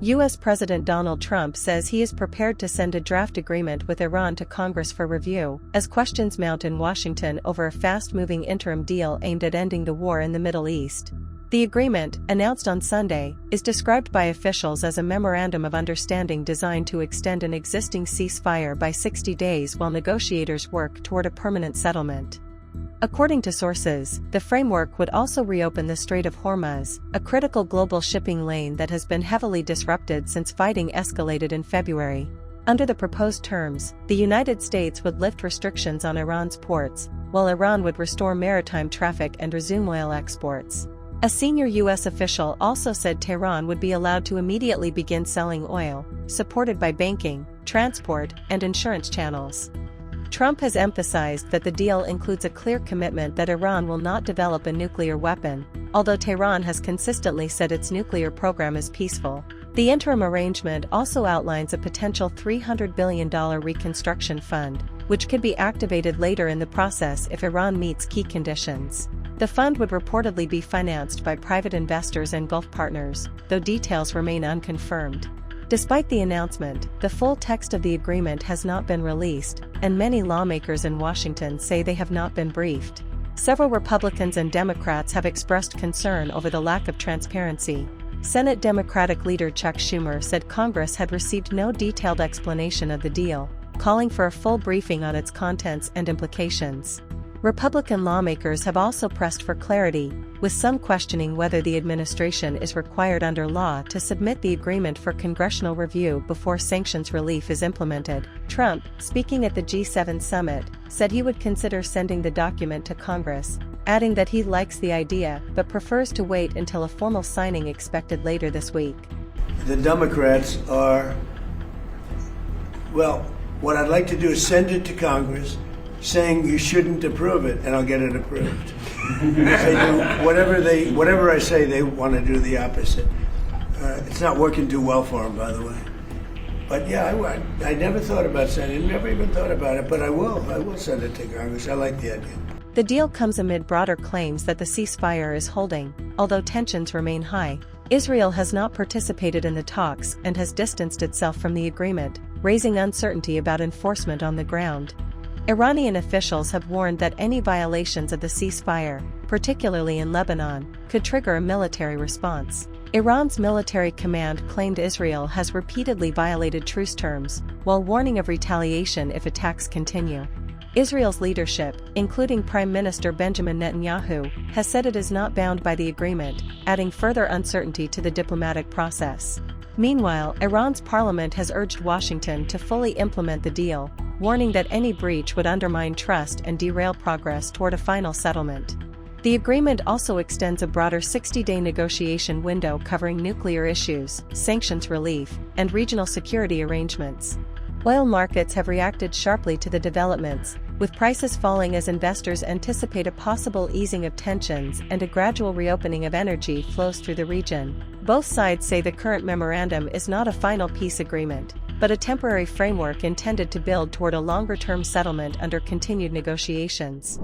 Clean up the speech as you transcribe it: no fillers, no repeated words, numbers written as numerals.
U.S. President Donald Trump says he is prepared to send a draft agreement with Iran to Congress for review, as questions mount in Washington over a fast-moving interim deal aimed at ending the war in the Middle East. The agreement, announced on Sunday, is described by officials as a memorandum of understanding designed to extend an existing ceasefire by 60 days while negotiators work toward a permanent settlement. According to sources, the framework would also reopen the Strait of Hormuz, a critical global shipping lane that has been heavily disrupted since fighting escalated in February. Under the proposed terms, the United States would lift restrictions on Iran's ports, while Iran would restore maritime traffic and resume oil exports. A senior U.S. official also said Tehran would be allowed to immediately begin selling oil, supported by banking, transport, and insurance channels. Trump has emphasized that the deal includes a clear commitment that Iran will not develop a nuclear weapon, although Tehran has consistently said its nuclear program is peaceful. The interim arrangement also outlines a potential $300 billion reconstruction fund, which could be activated later in the process if Iran meets key conditions. The fund would reportedly be financed by private investors and Gulf partners, though details remain unconfirmed. Despite the announcement, the full text of the agreement has not been released, and many lawmakers in Washington say they have not been briefed. Several Republicans and Democrats have expressed concern over the lack of transparency. Senate Democratic leader Chuck Schumer said Congress had received no detailed explanation of the deal, calling for a full briefing on its contents and implications. Republican lawmakers have also pressed for clarity, with some questioning whether the administration is required under law to submit the agreement for congressional review before sanctions relief is implemented. Trump, speaking at the G7 summit, said he would consider sending the document to Congress, adding that he likes the idea but prefers to wait until a formal signing expected later this week. The Democrats are, well, what I'd like to do is send it to Congress, saying you shouldn't approve it, and I'll get it approved. Whatever I say, they want to do the opposite. It's not working too well for them, by the way. But yeah, I never thought about sending it, never even thought about it, but I will send it to Congress. I like the idea. The deal comes amid broader claims that the ceasefire is holding, although tensions remain high. Israel has not participated in the talks and has distanced itself from the agreement, raising uncertainty about enforcement on the ground. Iranian officials have warned that any violations of the ceasefire, particularly in Lebanon, could trigger a military response. Iran's military command claimed Israel has repeatedly violated truce terms, while warning of retaliation if attacks continue. Israel's leadership, including Prime Minister Benjamin Netanyahu, has said it is not bound by the agreement, adding further uncertainty to the diplomatic process. Meanwhile, Iran's parliament has urged Washington to fully implement the deal, warning that any breach would undermine trust and derail progress toward a final settlement. The agreement also extends a broader 60-day negotiation window covering nuclear issues, sanctions relief, and regional security arrangements. Oil markets have reacted sharply to the developments, with prices falling as investors anticipate a possible easing of tensions and a gradual reopening of energy flows through the region. Both sides say the current memorandum is not a final peace agreement, but a temporary framework intended to build toward a longer-term settlement under continued negotiations.